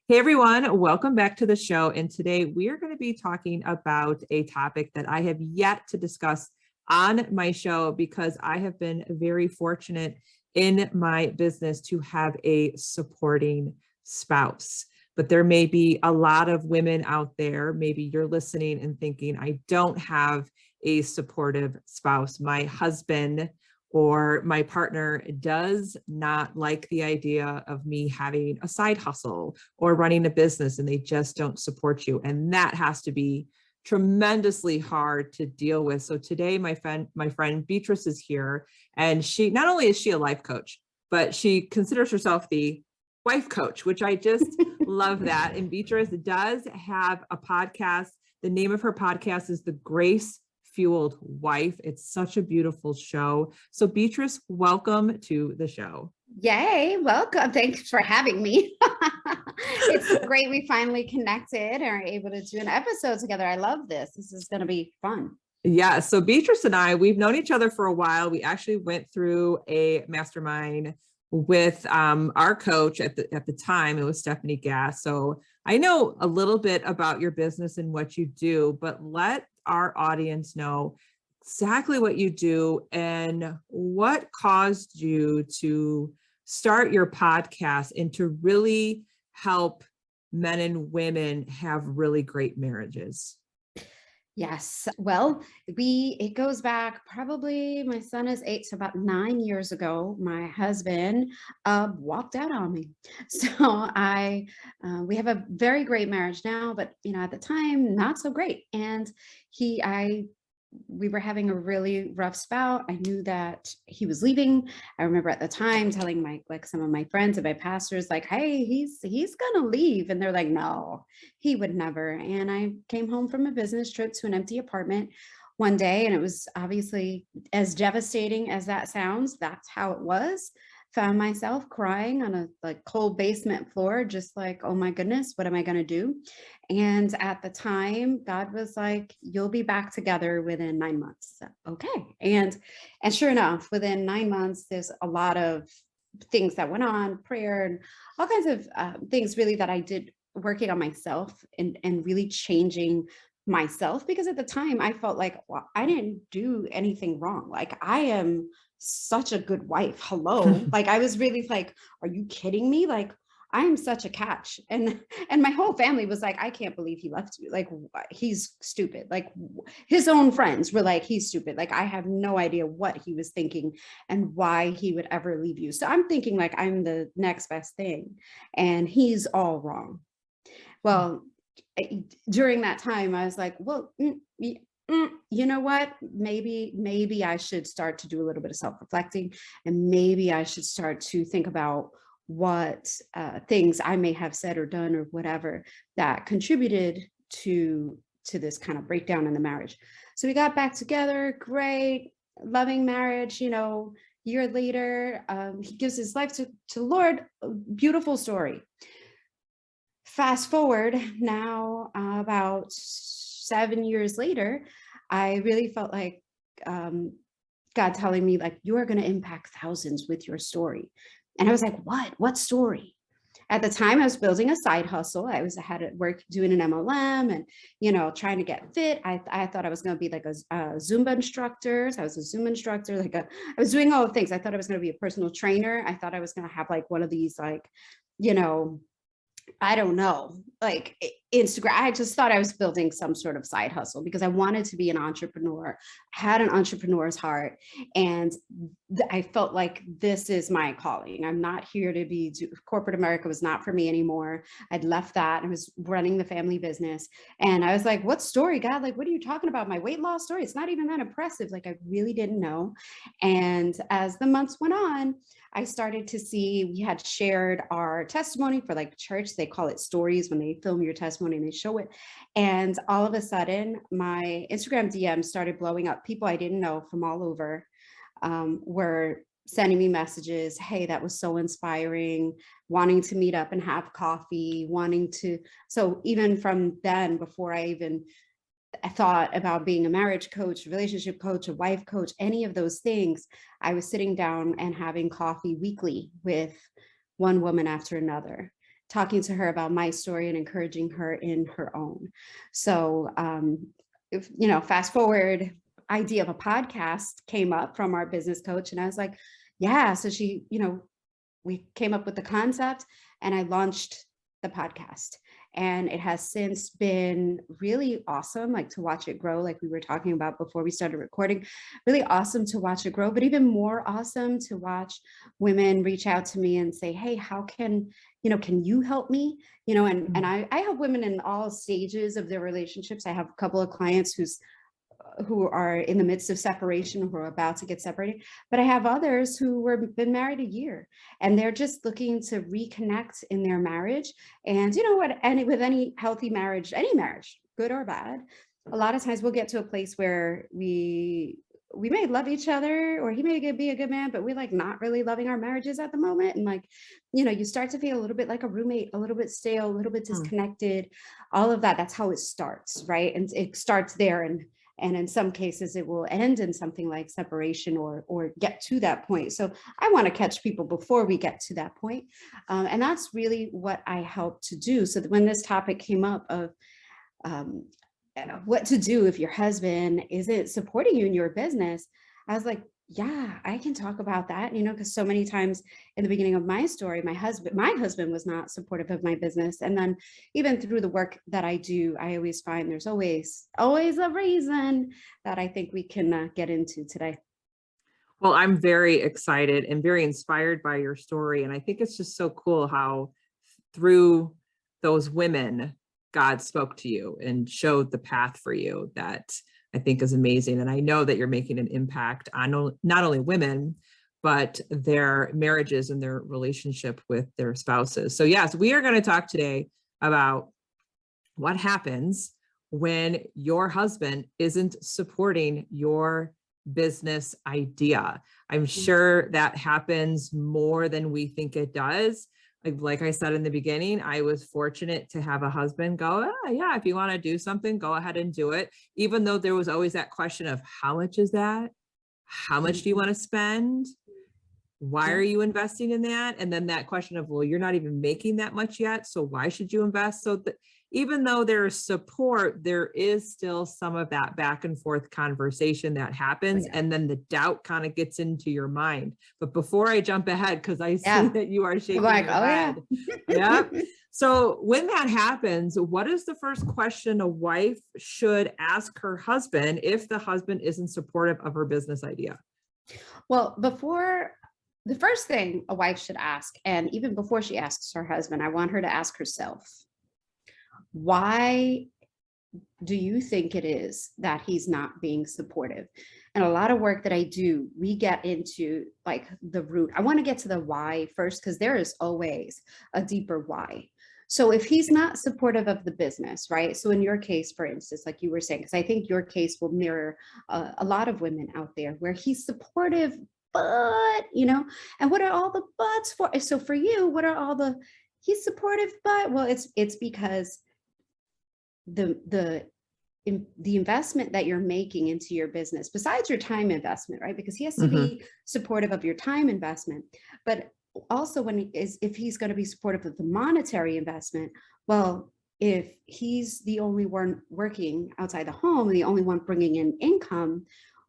Hey everyone, welcome back to the show. And today we are going to be talking about a topic that I have yet to discuss on my show because I have been very fortunate in my business to have a supporting spouse. But there may be a lot of women out there, maybe you're listening and thinking, I don't have a supportive spouse. My husband or my partner does not like the idea of me having a side hustle or running a business, and they just don't support you. And that has to be tremendously hard to deal with. So today, my friend Beatrice is here, and she not only is she a life coach, but she considers herself the wife coach, which I just love that. And Beatrice does have a podcast. The name of her podcast is The Grace Fueled Wife. It's such a beautiful show. So Beatrice, welcome to the show. Yay, welcome. Thanks for having me. It's great we finally connected and are able to do an episode together. I love this. This is going to be fun. Yeah, so Beatrice and I, we've known each other for a while. We actually went through a mastermind with our coach at the time. It was Stephanie Gass. So I know a little bit about your business and what you do, but let our audience know exactly what you do and what caused you to start your podcast and to really help men and women have really great marriages. Yes. Well, it goes back probably, my son is 8, so about 9 years ago, my husband walked out on me. So we have a very great marriage now, but at the time, not so great. And we were having a really rough spout. I knew that he was leaving. I remember at the time telling some of my friends and my pastors, like, hey, he's gonna leave. And they're like, no, he would never. And I came home from a business trip to an empty apartment one day, and it was obviously as devastating as that sounds. That's how it was. Found myself crying on a cold basement floor, just like, oh my goodness, what am I going to do? And at the time, God was like, you'll be back together within 9 months. So, okay. And sure enough, within 9 months, there's a lot of things that went on, prayer and all kinds of things really that I did, working on myself and really changing myself, because at the time I felt like, well, I didn't do anything wrong. Like, I am such a good wife. Hello. Like, I was really like, are you kidding me? Like, I am such a catch. And my whole family was like, I can't believe he left you. Like, he's stupid. Like, his own friends were like, he's stupid. Like, I have no idea what he was thinking and why he would ever leave you. So I'm thinking like I'm the next best thing, and he's all wrong. Well, during that time, I was like, well, you know what? Maybe I should start to do a little bit of self-reflecting, and maybe I should start to think about what things I may have said or done or whatever that contributed to this kind of breakdown in the marriage. So we got back together, great, loving marriage, year later, he gives his life to Lord, beautiful story. Fast forward now, about 7 years later, I really felt like God telling me, like, you are going to impact thousands with your story. And I was like, what story? At the time, I was building a side hustle. I had at work doing an MLM and, trying to get fit. I thought I was going to be like a Zumba instructor. So I was a Zumba instructor. I was doing all the things. I thought I was going to be a personal trainer. I thought I was going to have like one of these, I don't know, like Instagram. I just thought I was building some sort of side hustle because I wanted to be an entrepreneur, had an entrepreneur's heart. And I felt like this is my calling. I'm not here to be, corporate America was not for me anymore. I'd left that. I was running the family business. And I was like, what story, God? Like, what are you talking about? My weight loss story? It's not even that impressive. Like, I really didn't know. And as the months went on, I started to see, we had shared our testimony for like church. They call it stories when they film your testimony and they show it. And all of a sudden, my Instagram DMs started blowing up. People I didn't know from all over were sending me messages. Hey, that was so inspiring, wanting to meet up and have coffee, so even from then, before I thought about being a marriage coach, relationship coach, a wife coach, any of those things, I was sitting down and having coffee weekly with one woman after another. talking to her about my story and encouraging her in her own. So, if, fast forward, idea of a podcast came up from our business coach, and I was like, yeah. So she, we came up with the concept, and I launched the podcast. And it has since been really awesome, like to watch it grow, like we were talking about before we started recording. Really awesome to watch it grow, but even more awesome to watch women reach out to me and say, hey, how can you help me? And I help women in all stages of their relationships. I have a couple of clients who are in the midst of separation, who are about to get separated. But I have others who been married a year, and they're just looking to reconnect in their marriage. And you know what, and with any healthy marriage, any marriage, good or bad, a lot of times we'll get to a place where we may love each other, or he may be a good man, but we're like not really loving our marriages at the moment. And like, you start to feel a little bit like a roommate, a little bit stale, a little bit disconnected, all of that. That's how it starts, right? And it starts there. And in some cases, it will end in something like separation or get to that point. So I want to catch people before we get to that point. And that's really what I help to do. So that when this topic came up of what to do if your husband isn't supporting you in your business, I was like, yeah, I can talk about that, because so many times in the beginning of my story, my husband was not supportive of my business. And then even through the work that I do, I always find there's always a reason that I think we can get into today. Well, I'm very excited and very inspired by your story. And I think it's just so cool how through those women, God spoke to you and showed the path for you. That I think is amazing. And I know that you're making an impact on not only women, but their marriages and their relationship with their spouses. So yes, we are going to talk today about what happens when your husband isn't supporting your business idea. I'm sure that happens more than we think it does. Like I said in the beginning, I was fortunate to have a husband go, yeah, if you want to do something, go ahead and do it. Even though there was always that question of how much is that? How much do you want to spend? Why are you investing in that? And then that question of, well, you're not even making that much yet, so why should you invest? So even though there's support, there is still some of that back and forth conversation that happens. And then the doubt kind of gets into your mind. But before I jump ahead, because I see that you are shaking your head. Yeah. So when that happens, what is the first question a wife should ask her husband if the husband isn't supportive of her business idea? Well, the first thing a wife should ask, and even before she asks her husband, I want her to ask herself, why do you think it is that he's not being supportive? And a lot of work that I do, we get into like the root. I want to get to the why first, because there is always a deeper why. So if he's not supportive of the business, right? So in your case, for instance, like you were saying, because I think your case will mirror a lot of women out there where he's supportive, but, and what are all the buts for? So for you, what are all he's supportive, but, well, it's because the investment that you're making into your business, besides your time investment, right? Because he has to be supportive of your time investment, but also if he's going to be supportive of the monetary investment, well, if he's the only one working outside the home, the only one bringing in income,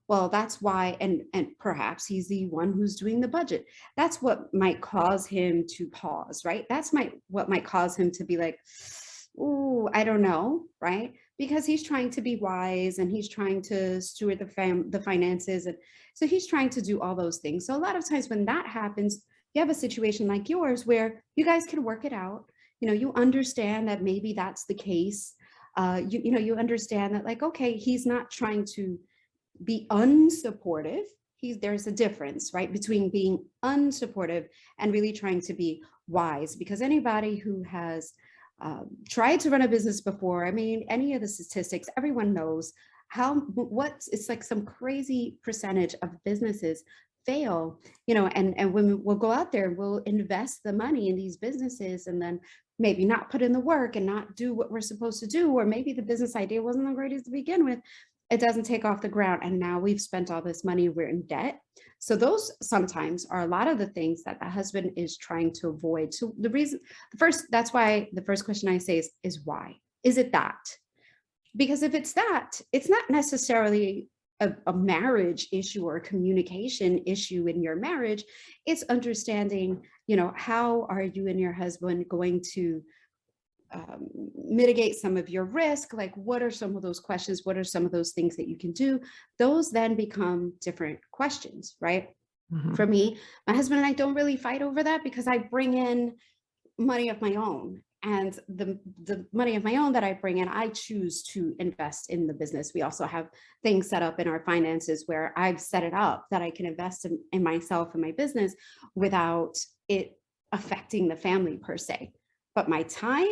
well, that's why, and perhaps he's the one who's doing the budget. That's what might cause him to pause, right? What might cause him to be like, ooh, I don't know, right? Because he's trying to be wise and he's trying to steward the finances. And so he's trying to do all those things. So a lot of times when that happens, you have a situation like yours where you guys can work it out. You understand that maybe that's the case. You understand that, like, okay, he's not trying to be unsupportive. There's a difference, right, between being unsupportive and really trying to be wise. Because anybody who has tried to run a business before, I mean, any of the statistics, everyone knows it's like some crazy percentage of businesses fail, and women will go out there and will invest the money in these businesses and then maybe not put in the work and not do what we're supposed to do, or maybe the business idea wasn't the greatest to begin with. it doesn't take off the ground. And now we've spent all this money, we're in debt. So those sometimes are a lot of the things that the husband is trying to avoid. So that's why the first question I say is why? Is it that? Because if it's that, it's not necessarily a marriage issue or a communication issue in your marriage. It's understanding, how are you and your husband going to mitigate some of your risk? Like, what are some of those questions? What are some of those things that you can do? Those then become different questions, right? Mhm. For me, my husband and I don't really fight over that because I bring in money of my own. And the money of my own that I bring in, I choose to invest in the business. We also have things set up in our finances where I've set it up that I can invest in myself and my business without it affecting the family per se. But my time,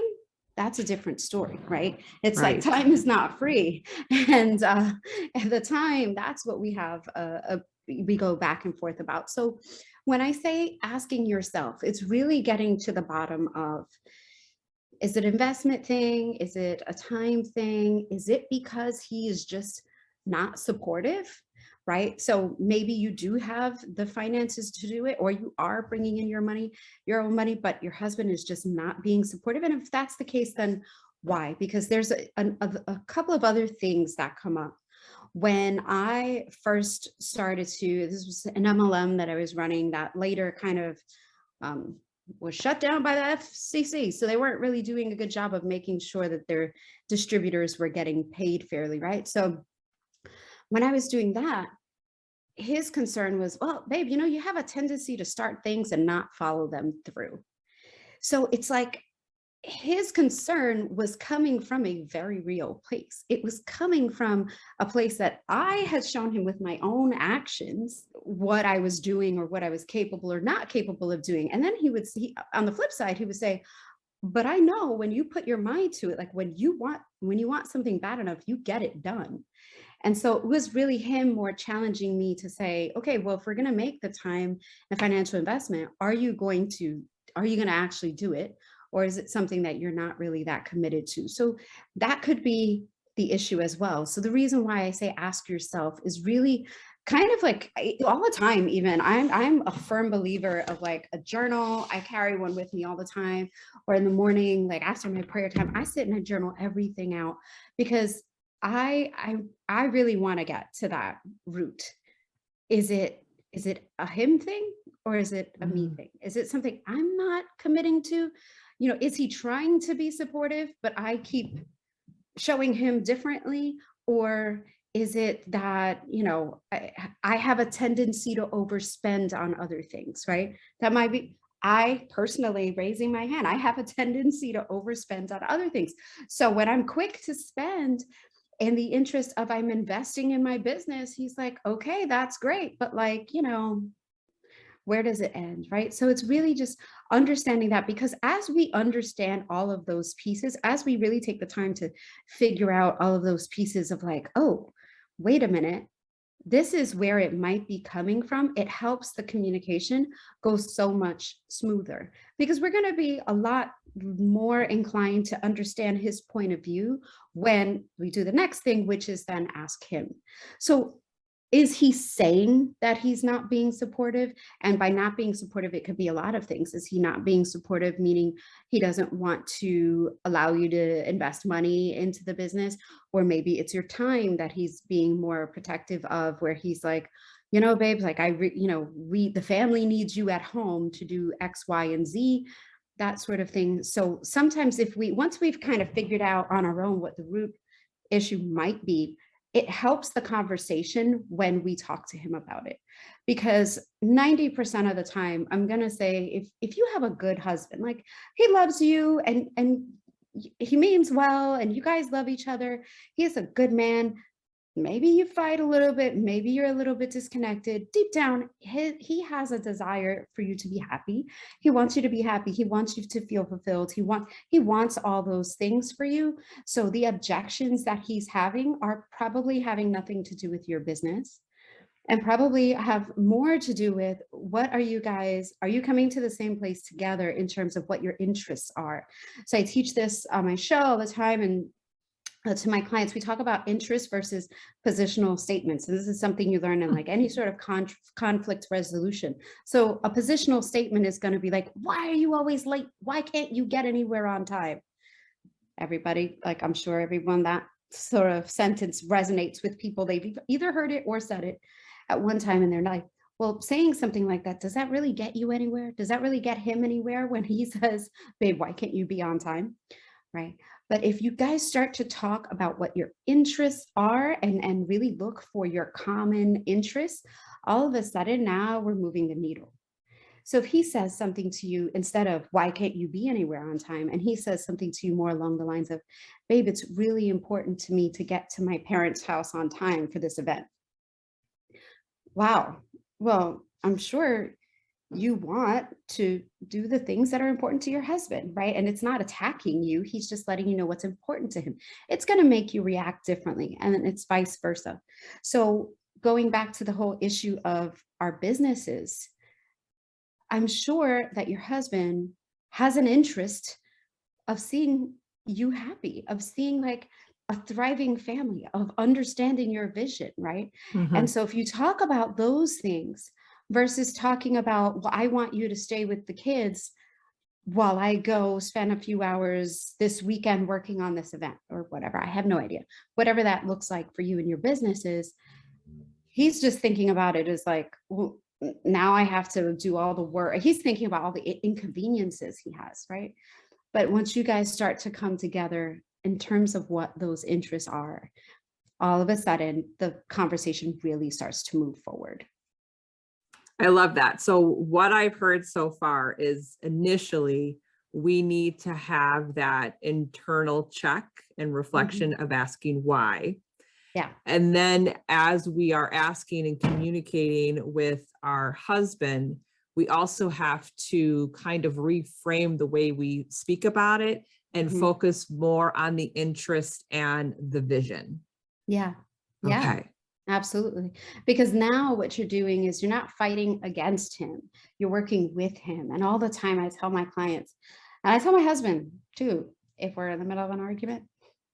that's a different story, right? It's like Right. time is not free. And at the time, that's what we have, we go back and forth about. So when I say asking yourself, it's really getting to the bottom of, is it an investment thing? Is it a time thing? Is it because he is just not supportive? Right. So maybe you do have the finances to do it, or you are bringing in your own money, but your husband is just not being supportive. And if that's the case, then why? Because there's a couple of other things that come up. When I first started this was an MLM that I was running that later kind of was shut down by the FCC. So they weren't really doing a good job of making sure that their distributors were getting paid fairly, right? So when I was doing that, his concern was, well, babe, you have a tendency to start things and not follow them through. So it's like his concern was coming from a very real place. It was coming from a place that I had shown him with my own actions, what I was doing or what I was capable or not capable of doing. And then he would see, on the flip side, he would say, but I know when you put your mind to it, like when you want something bad enough, you get it done. And so it was really him more challenging me to say, okay, well, if we're going to make the time and financial investment, are you going to actually do it? Or is it something that you're not really that committed to? So that could be the issue as well. So the reason why I say ask yourself is really kind of like all the time. Even I'm a firm believer of like a journal. I carry one with me all the time, or in the morning, like after my prayer time, I sit and I journal everything out, because I really want to get to that root. Is it a him thing, or is it a me Mhm. thing? Is it something I'm not committing to? Is he trying to be supportive, but I keep showing him differently? Or is it that, I have a tendency to overspend on other things, right? That might be, I personally, raising my hand, I have a tendency to overspend on other things. So when I'm quick to spend in the interest of I'm investing in my business, he's like, okay, that's great. But like, where does it end, right? So it's really just understanding that, because as we understand all of those pieces, as we really take the time to figure out all of those pieces of like, oh, wait a minute, this is where it might be coming from, it helps the communication go so much smoother, because we're going to be a lot more inclined to understand his point of view when we do the next thing, which is then ask him. So is he saying that he's not being supportive? And by not being supportive, it could be a lot of things. Is he not being supportive, meaning he doesn't want to allow you to invest money into the business? Or maybe it's your time that he's being more protective of, where he's like, babes, like the family needs you at home to do X, Y, and Z, that sort of thing. So sometimes once we've kind of figured out on our own what the root issue might be, it helps the conversation when we talk to him about it. Because 90% of the time, I'm going to say, if you have a good husband, like he loves you and he means well, and you guys love each other, he is a good man. Maybe you fight a little bit, maybe you're a little bit disconnected. Deep down, he has a desire for you to be happy. He wants you to be happy. He wants you to feel fulfilled. He wants all those things for you. So the objections that he's having are probably having nothing to do with your business, and probably have more to do with, are you coming to the same place together in terms of what your interests are? So I teach this on my show all the time, and to my clients, we talk about interest versus positional statements. And this is something you learn in like any sort of conflict resolution. So a positional statement is going to be like, why are you always late? Why can't you get anywhere on time? Everybody, like I'm sure everyone, that sort of sentence resonates with people. They've either heard it or said it at one time in their life. Well, saying something like that, does that really get you anywhere? Does that really get him anywhere when he says, babe, why can't you be on time? Right. But if you guys start to talk about what your interests are and really look for your common interests, all of a sudden now we're moving the needle. So if he says something to you instead of why can't you be anywhere on time, and he says something to you more along the lines of, babe, it's really important to me to get to my parents' house on time for this event. Wow. Well, I'm sure you want to do the things that are important to your husband, right? And it's not attacking you. He's just letting you know what's important to him. It's going to make you react differently, and then it's vice versa. So going back to the whole issue of our businesses, I'm sure that your husband has an interest of seeing you happy, of seeing like a thriving family, of understanding your vision, right? And Mhm. so if you talk about those things versus talking about, well, I want you to stay with the kids while I go spend a few hours this weekend working on this event or whatever. I have no idea. Whatever that looks like for you and your businesses, he's just thinking about it as like, well, now I have to do all the work. He's thinking about all the inconveniences he has, right? But once you guys start to come together in terms of what those interests are, all of a sudden the conversation really starts to move forward. I love that. So what I've heard so far is initially we need to have that internal check and reflection Mhm. of asking why. Yeah. And then as we are asking and communicating with our husband, we also have to kind of reframe the way we speak about it and Mhm. focus more on the interest and the vision. Yeah. Yeah. Okay. Absolutely. Because now what you're doing is you're not fighting against him. You're working with him. And all the time I tell my clients, and I tell my husband too, if we're in the middle of an argument,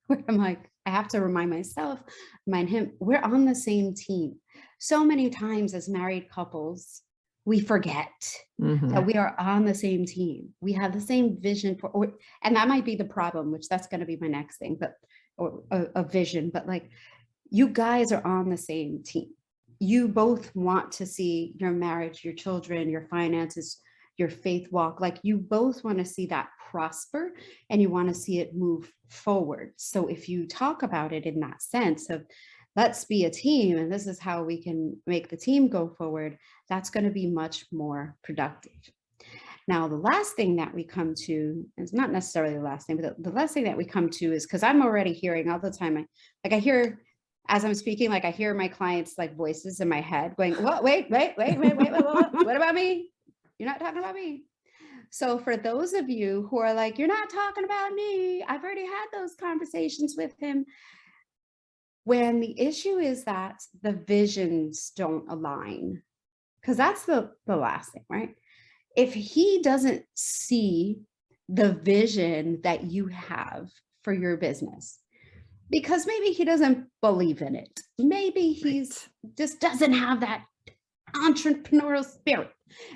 where I'm like, I have to remind myself, remind him, we're on the same team. So many times as married couples, we forget that Mhm. we are on the same team. We have the same vision for, and that might be the problem, which that's going to be my next thing, but or a vision, but like you guys are on the same team. You both want to see your marriage, your children, your finances, your faith walk. Like you both want to see that prosper and you want to see it move forward. So if you talk about it in that sense of let's be a team and this is how we can make the team go forward, that's going to be much more productive. Now, the last thing that we come to is not necessarily the last thing, but the last thing that we come to is because I'm already hearing all the time. I hear as I'm speaking, like I hear my clients like voices in my head going, "What? What about me? You're not talking about me." So for those of you who are like, "You're not talking about me," I've already had those conversations with him. When the issue is that the visions don't align, because that's the last thing, right? If he doesn't see the vision that you have for your business, because maybe he doesn't believe in it. Maybe he's Right. just doesn't have that entrepreneurial spirit.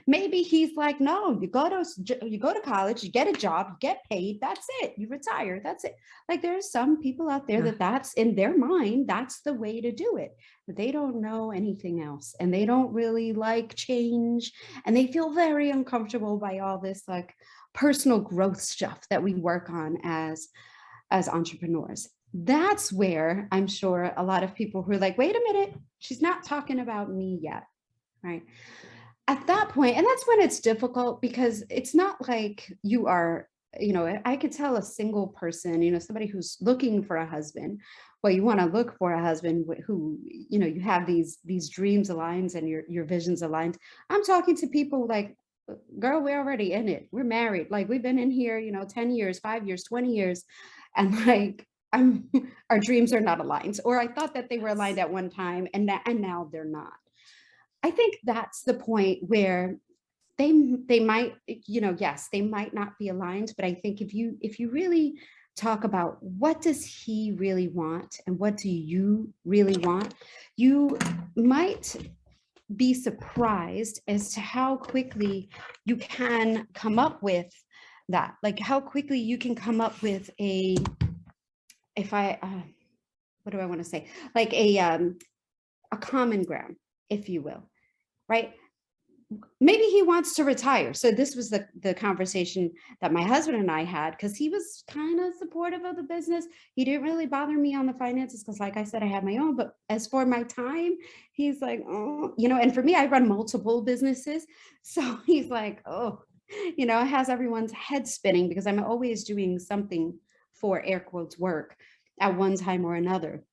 Maybe he's like, no, you go to college, you get a job, you get paid, that's it. You retire, that's it. Like there's some people out there Yeah. that that's in their mind, that's the way to do it. But they don't know anything else and they don't really like change and they feel very uncomfortable by all this like personal growth stuff that we work on as entrepreneurs. That's where I'm sure a lot of people who are like, wait a minute, she's not talking about me yet, right? At that point, and that's when it's difficult because it's not like you are, I could tell a single person, somebody who's looking for a husband. Well, you want to look for a husband who, you have these dreams aligned and your visions aligned. I'm talking to people like, girl, we're already in it. We're married. Like we've been in here, 10 years, 5 years, 20 years. And like I'm our dreams are not aligned. Or I thought that they were aligned at one time and now they're not. I think that's the point where they might, yes, they might not be aligned, but I think if you really talk about what does he really want and what do you really want, you might be surprised as to how quickly you can come up with that, like how quickly you can come up with a, if I, what do I want to say? Like a common ground, if you will, right? Maybe he wants to retire. So this was the conversation that my husband and I had, because he was kind of supportive of the business. He didn't really bother me on the finances because, like I said, I had my own. But as for my time, he's like, oh, and for me, I run multiple businesses. So he's like, oh, it has everyone's head spinning because I'm always doing something for air quotes work at one time or another.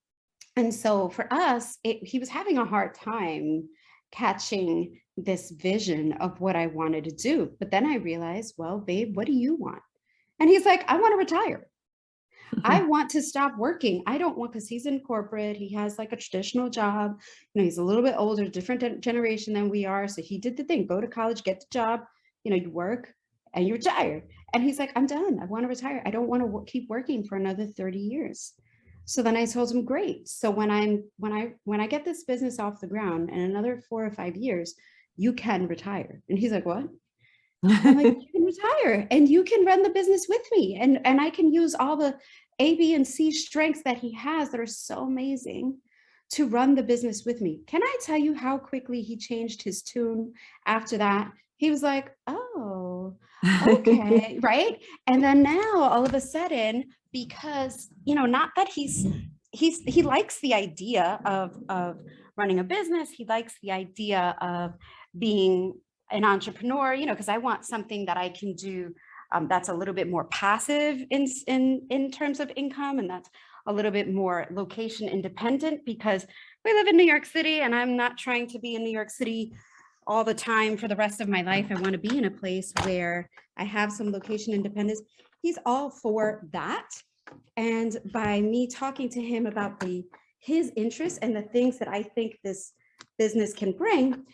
And so for us, he was having a hard time catching this vision of what I wanted to do. But then I realized, well, babe, what do you want? And he's like, I want to retire. I want to stop working. I don't want, because he's in corporate. He has like a traditional job. He's a little bit older, different generation than we are. So he did the thing, go to college, get the job, you work and you retire. And he's like, I'm done. I want to retire. I don't want to keep working for another 30 years. So then I told him, great. So when I get this business off the ground in another 4 or 5 years, you can retire. And he's like, what? I'm like, you can retire and you can run the business with me. And I can use all the A, B, and C strengths that he has that are so amazing to run the business with me. Can I tell you how quickly he changed his tune after that? He was like, oh, okay, right? And then now all of a sudden, because, not that he likes the idea of running a business. He likes the idea of being an entrepreneur, because I want something that I can do that's a little bit more passive in terms of income, and that's a little bit more location independent, because we live in New York City and I'm not trying to be in New York City all the time for the rest of my life. I want to be in a place where I have some location independence. He's all for that. And by me talking to him about his interests and the things that I think this business can bring,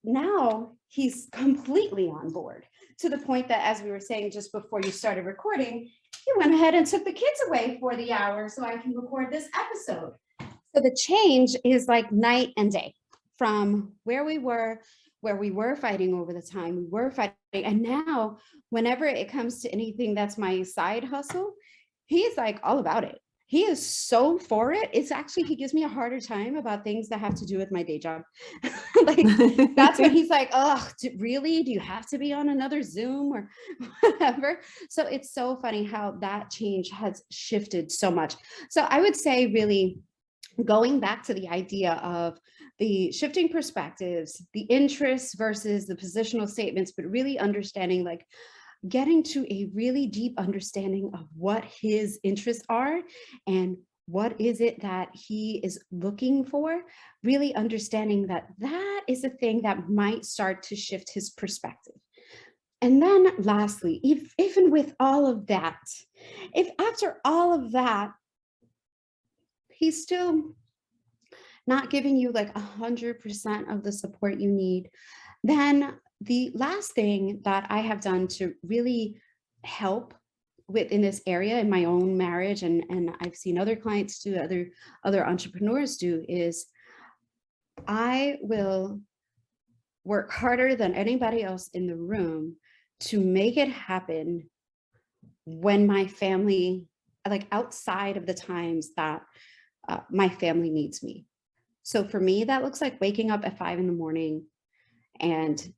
now he's completely on board, to the point that, as we were saying just before you started recording, he went ahead and took the kids away for the hour so I can record this episode. So the change is like night and day from where we were fighting over the time. We were fighting. And now whenever it comes to anything that's my side hustle, he's like all about it. He is so for it. It's actually, he gives me a harder time about things that have to do with my day job. Like, that's when he's like, oh, really? Do you have to be on another Zoom or whatever? So it's so funny how that change has shifted so much. So I would say, really, going back to the idea of the shifting perspectives, the interests versus the positional statements, but really understanding, like, getting to a really deep understanding of what his interests are and what is it that he is looking for, really understanding that that is the thing that might start to shift his perspective. And then lastly, even with all of that, if after all of that, he's still not giving you like 100% of the support you need, then the last thing that I have done to really help in this area in my own marriage, and I've seen other clients do, other entrepreneurs do, is I will work harder than anybody else in the room to make it happen when my family, like outside of the times that my family needs me. So for me, that looks like waking up at 5 a.m. and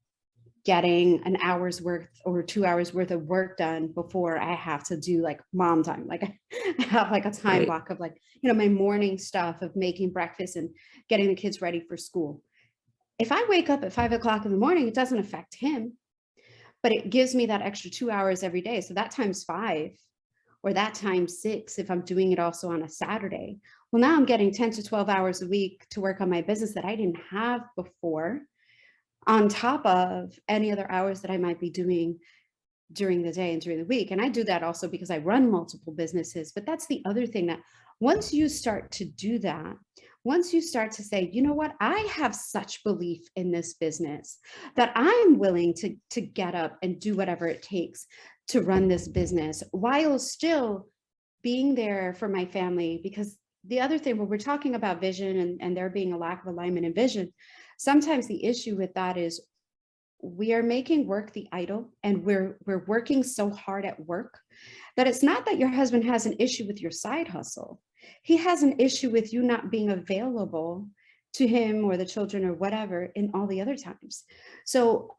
getting an hour's worth or 2 hours worth of work done before I have to do like mom time. Like I have like a time block of like, my morning stuff of making breakfast and getting the kids ready for school. If I wake up at 5 o'clock in the morning, it doesn't affect him, but it gives me that extra 2 hours every day. So that times 5 or that times 6, if I'm doing it also on a Saturday. Well, now I'm getting 10 to 12 hours a week to work on my business that I didn't have before, on top of any other hours that I might be doing during the day and during the week. And I do that also because I run multiple businesses. But that's the other thing, that once you start to do that, once you start to say, you know what, I have such belief in this business that I'm willing to get up and do whatever it takes to run this business while still being there for my family, because the other thing, when we're talking about vision and there being a lack of alignment in vision, sometimes the issue with that is we are making work the idol, and we're working so hard at work that it's not that your husband has an issue with your side hustle. He has an issue with you not being available to him or the children or whatever in all the other times. So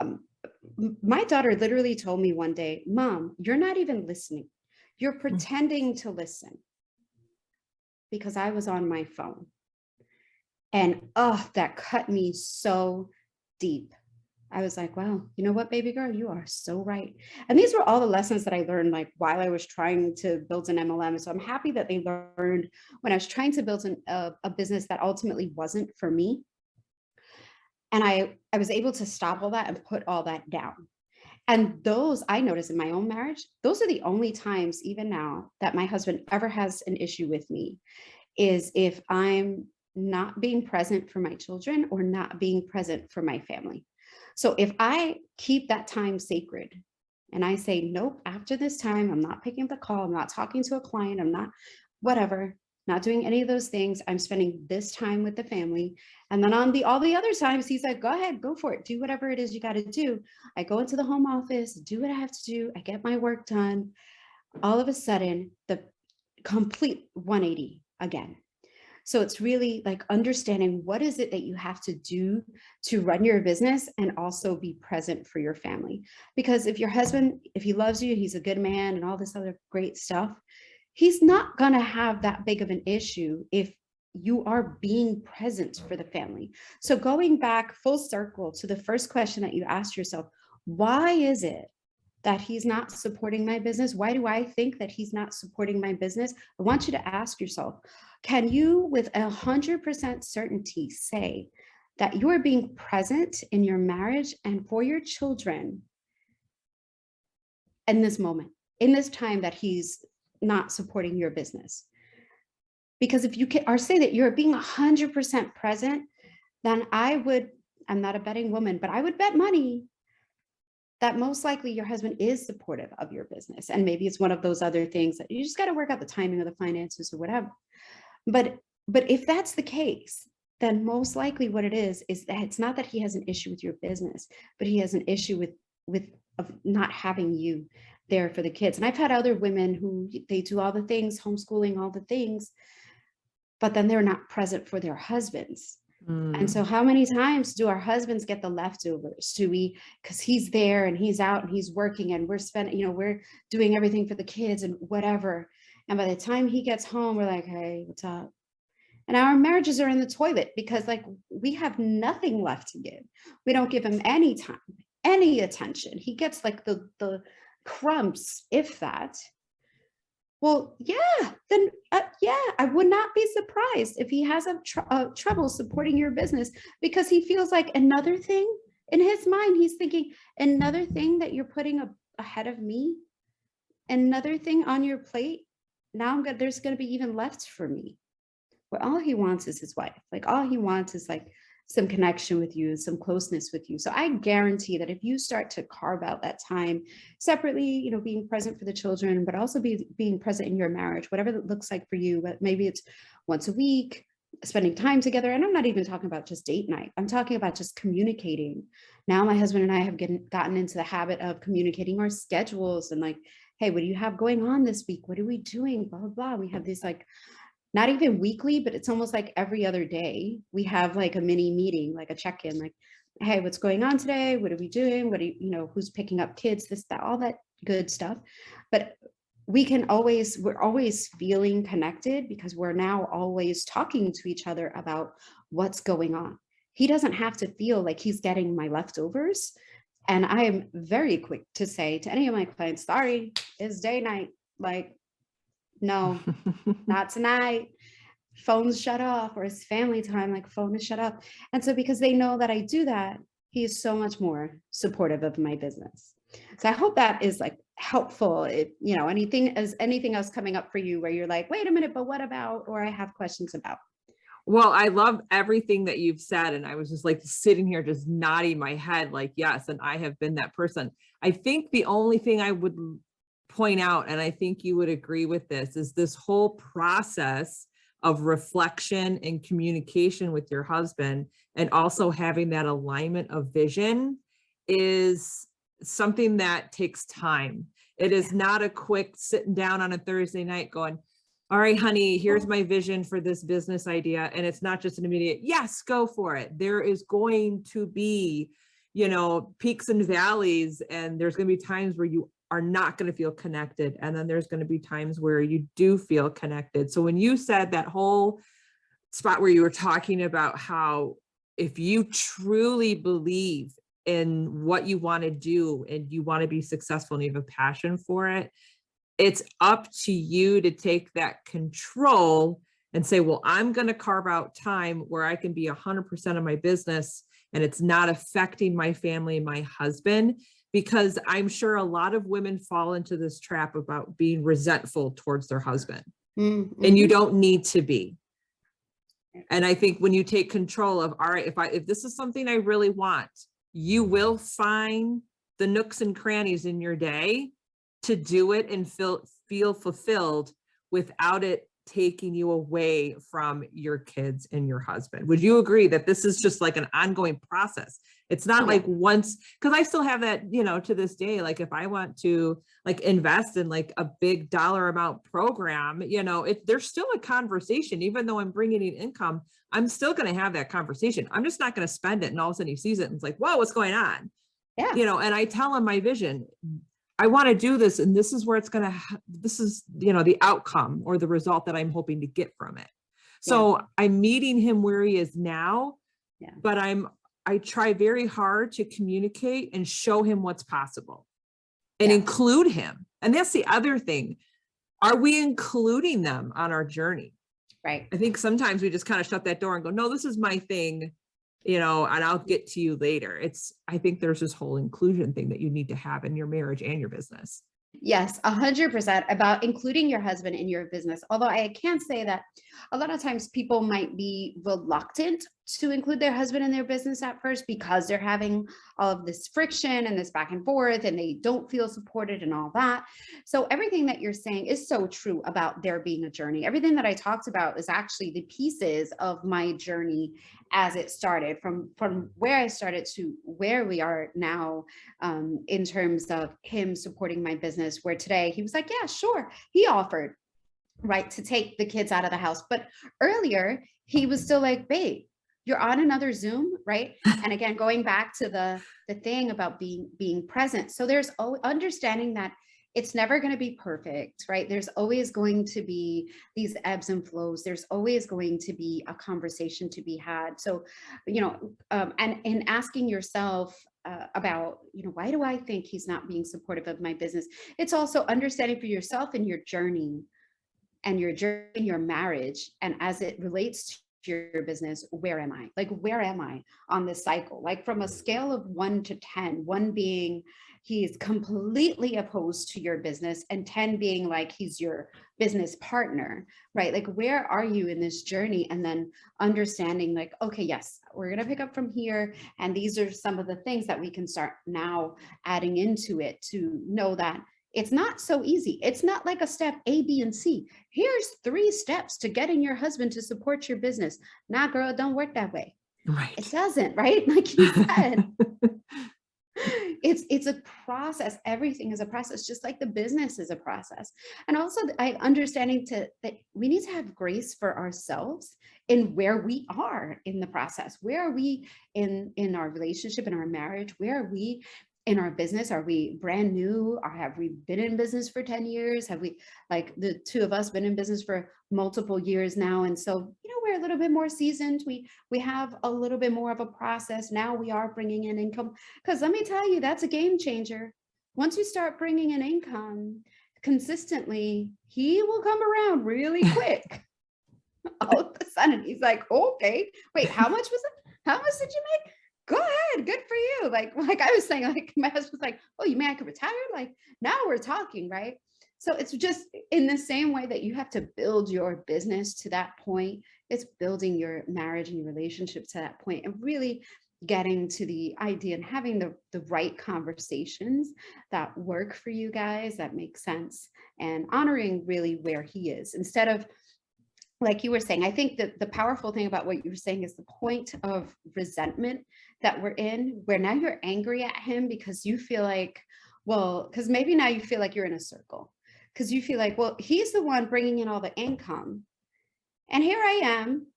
my daughter literally told me one day, Mom, you're not even listening. You're pretending to listen, because I was on my phone. And oh, that cut me so deep. I was like, wow, you know what, baby girl, you are so right. And these were all the lessons that I learned like while I was trying to build an MLM. So I'm happy that they learned when I was trying to build a business that ultimately wasn't for me. And I was able to stop all that and put all that down. And those, I noticed in my own marriage, those are the only times, even now, that my husband ever has an issue with me, is if I'm not being present for my children or not being present for my family. So if I keep that time sacred and I say, nope, after this time, I'm not picking up the call, I'm not talking to a client, I'm not whatever, not doing any of those things, I'm spending this time with the family. And then on all the other times, he's like, go ahead, go for it, do whatever it is you got to do. I go into the home office, do what I have to do, I get my work done. All of a sudden, the complete 180 again. So it's really like understanding what is it that you have to do to run your business and also be present for your family. Because if your husband, if he loves you, he's a good man and all this other great stuff, he's not going to have that big of an issue if you are being present for the family. So going back full circle to the first question that you asked yourself, why is it that he's not supporting my business? Why do I think that he's not supporting my business? I want you to ask yourself, can you with 100% certainty say that you are being present in your marriage and for your children in this moment, in this time that he's not supporting your business? Because if you can, or say that you're being 100% present, then I'm not a betting woman, but I would bet money that most likely your husband is supportive of your business. And maybe it's one of those other things that you just got to work out the timing of the finances or whatever. But if that's the case, then most likely what it is that it's not that he has an issue with your business, but he has an issue with of not having you there for the kids. And I've had other women who they do all the things, homeschooling, all the things, but then they're not present for their husbands. And so how many times do our husbands get the leftovers? Because he's there and he's out and he's working and we're spending, we're doing everything for the kids and whatever. And by the time he gets home, we're like, hey, what's up? And our marriages are in the toilet because like we have nothing left to give. We don't give him any time, any attention. He gets like the crumbs, if that. Well, yeah, then yeah, I would not be surprised if he has trouble supporting your business because he feels like another thing in his mind. He's thinking another thing that you're putting ahead of me, another thing on your plate. Now there's going to be even left for me. Well, all he wants is his wife. Like all he wants is like some connection with you, some closeness with you. So I guarantee that if you start to carve out that time separately, being present for the children, but also being present in your marriage, whatever that looks like for you, but maybe it's once a week, spending time together. And I'm not even talking about just date night. I'm talking about just communicating. Now my husband and I have gotten into the habit of communicating our schedules and like, hey, what do you have going on this week? What are we doing? Blah, blah, blah. We have these like, not even weekly, but it's almost like every other day we have like a mini meeting, like a check-in, like, hey, what's going on today? What are we doing? What do who's picking up kids, this, that, all that good stuff. But we're always feeling connected because we're now always talking to each other about what's going on. He doesn't have to feel like he's getting my leftovers. And I am very quick to say to any of my clients, sorry, it's day night. Like, no, not tonight. Phone's shut off, or it's family time, like phone is shut off. And so because they know that I do that, he is so much more supportive of my business. So I hope that is like helpful. Anything else coming up for you where you're like, wait a minute, but what about, or I have questions about? Well, I love everything that you've said. And I was just like sitting here, just nodding my head like, yes. And I have been that person. I think the only thing I would point out, and I think you would agree with this, is this whole process of reflection and communication with your husband, and also having that alignment of vision, is something that takes time. It is not a quick sitting down on a Thursday night going, all right, honey, here's my vision for this business idea. And it's not just an immediate, yes, go for it. There is going to be, peaks and valleys, and there's going to be times where you are not going to feel connected. And then there's going to be times where you do feel connected. So when you said that whole spot where you were talking about how if you truly believe in what you want to do and you want to be successful and you have a passion for it, it's up to you to take that control and say, well, I'm going to carve out time where I can be 100% of my business and it's not affecting my family, my husband, because I'm sure a lot of women fall into this trap about being resentful towards their husband. Mm-hmm. And you don't need to be. And I think when you take control of, all right, if this is something I really want, you will find the nooks and crannies in your day to do it and feel fulfilled without it taking you away from your kids and your husband. Would you agree that this is just like an ongoing process? It's not like once, because I still have that, to this day, like if I want to like invest in like a big dollar amount program, there's still a conversation, even though I'm bringing in income, I'm still going to have that conversation. I'm just not going to spend it. And all of a sudden he sees it and it's like, whoa, what's going on? Yeah. And I tell him my vision. I want to do this, and this is where it's going to, this is, the outcome or the result that I'm hoping to get from it. So I'm meeting him where he is now, but I try very hard to communicate and show him what's possible and include him. And that's the other thing. Are we including them on our journey? Right. I think sometimes we just kind of shut that door and go, no, this is my thing, and I'll get to you later. I think there's this whole inclusion thing that you need to have in your marriage and your business. Yes, 100% about including your husband in your business. Although I can say that a lot of times people might be reluctant to include their husband in their business at first because they're having all of this friction and this back and forth and they don't feel supported and all that. So everything that you're saying is so true about there being a journey. Everything that I talked about is actually the pieces of my journey as it started, from where I started to where we are now, in terms of him supporting my business, where today he was like, yeah, sure. He offered, right, to take the kids out of the house. But earlier he was still like, babe, you're on another Zoom, right? And again, going back to the thing about being present. So there's understanding that it's never going to be perfect, right? There's always going to be these ebbs and flows. There's always going to be a conversation to be had. So, and in asking yourself about, why do I think he's not being supportive of my business? It's also understanding for yourself and your journey and your journey in your marriage. And as it relates to your business, where am I? Like, where am I on this cycle? Like from a scale of 1 to 10, 1 being he's completely opposed to your business and 10 being like he's your business partner, right? Like, where are you in this journey? And then understanding like, okay, yes, we're going to pick up from here. And these are some of the things that we can start now adding into it to know that it's not so easy. It's not like a step A, B, and C. Here's 3 steps to getting your husband to support your business. Nah, girl, it don't work that way. Right. It doesn't, right? Like you said, it's a process. Everything is a process, just like the business is a process. And also understanding that we need to have grace for ourselves in where we are in the process. Where are we in our relationship, in our marriage? Where are we in our business? Are we brand new, or have we been in business for 10 years? Have we, like the 2 of us, been in business for multiple years now? And so, we're a little bit more seasoned. We have a little bit more of a process. Now we are bringing in income, because let me tell you, that's a game changer. Once you start bringing in income consistently, he will come around really quick. All of a sudden he's like, okay, wait, how much was it? How much did you make? Go ahead, good for you. Like I was saying, like my husband's like, oh, you mean I could retire? Like, now we're talking, right? So it's just in the same way that you have to build your business to that point, it's building your marriage and your relationship to that point, and really getting to the idea and having the right conversations that work for you guys, that make sense, and honoring really where he is instead of, like you were saying, I think that the powerful thing about what you were saying is the point of resentment that we're in, where now you're angry at him because you feel like, well, because maybe now you feel like you're in a circle because you feel like, well, he's the one bringing in all the income. And here I am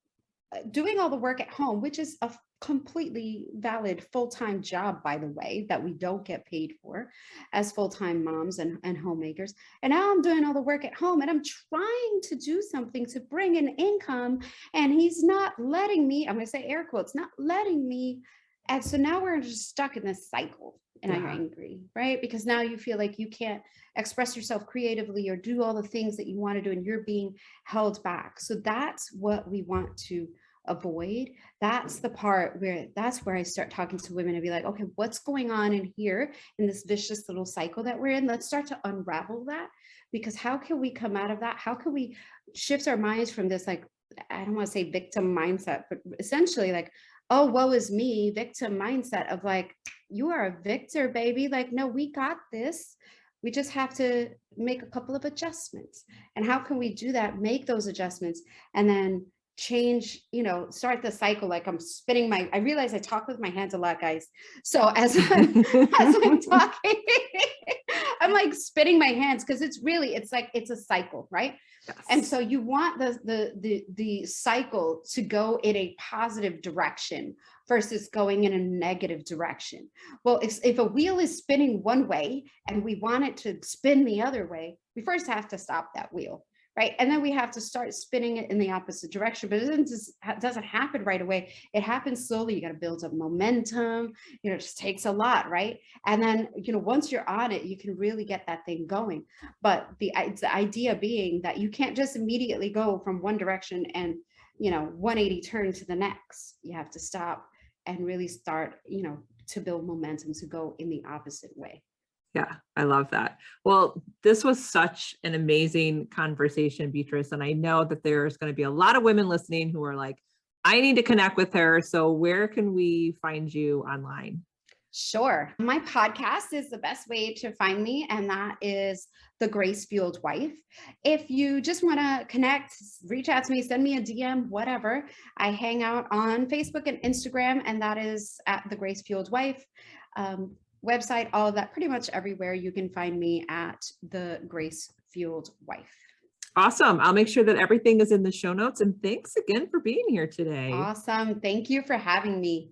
doing all the work at home, which is a completely valid full-time job, by the way, that we don't get paid for as full-time moms and homemakers. And now I'm doing all the work at home and I'm trying to do something to bring in income. And he's not letting me, I'm going to say air quotes, not letting me. And so now we're just stuck in this cycle. And now you're angry, right? Because now you feel like you can't express yourself creatively or do all the things that you want to do, and you're being held back. So that's what we want to avoid. That's the part where I start talking to women and be like, okay, what's going on in here in this vicious little cycle that we're in? Let's start to unravel that, because how can we come out of that? How can we shift our minds from this, like, I don't want to say victim mindset, but essentially like, oh, woe is me, victim mindset of like, you are a victor, baby. Like, no, we got this. We just have to make a couple of adjustments. And how can we do that? Make those adjustments and then change, start the cycle. Like I'm spinning I realize I talk with my hands a lot, guys. So as I'm talking, I'm like spinning my hands because it's a cycle, right? Yes. And so you want the cycle to go in a positive direction versus going in a negative direction. Well, if a wheel is spinning one way and we want it to spin the other way, we first have to stop that wheel. Right. And then we have to start spinning it in the opposite direction, but it doesn't happen right away. It happens slowly. You got to build up momentum. It just takes a lot. Right. And then, once you're on it, you can really get that thing going. But the idea being that you can't just immediately go from one direction and, 180 turn to the next. You have to stop and really start, to build momentum to go in the opposite way. Yeah, I love that. Well, this was such an amazing conversation, Beatrice. And I know that there's going to be a lot of women listening who are like, I need to connect with her. So where can we find you online? Sure. My podcast is the best way to find me, and that is The Grace-Fueled Wife. If you just want to connect, reach out to me, send me a DM, whatever. I hang out on Facebook and Instagram, and that is at The Grace-Fueled Wife. Website, all of that, pretty much everywhere you can find me at The Grace-Fueled Wife. Awesome. I'll make sure that everything is in the show notes. And thanks again for being here today. Awesome. Thank you for having me.